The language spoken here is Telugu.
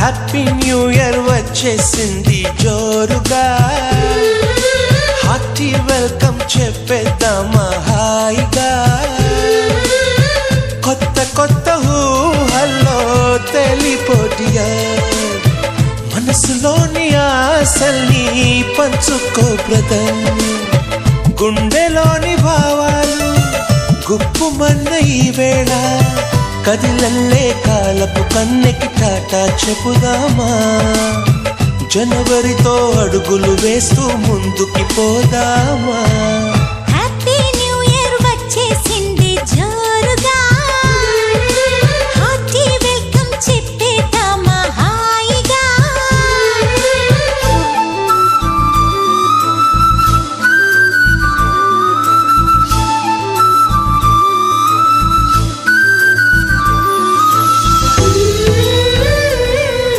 హ్యాపీ న్యూ ఇయర్ వచ్చేసింది జోరుగా, హార్టీ వెల్కమ్ చెప్పేద్దామా హాయిగా. కొత్త కొత్త ఊహల్లో తెలిపోటియా, మనసులోని ఆశల్ని పంచుకో బ్రదర్. గుండెలోని భావాలు గుప్పుమన్న ఈ వేళ, కదిలల్లే కాలపు కన్నెకి టాటా చెప్పుదామా. జనవరితో అడుగులు వేస్తూ ముందుకి పోదామా.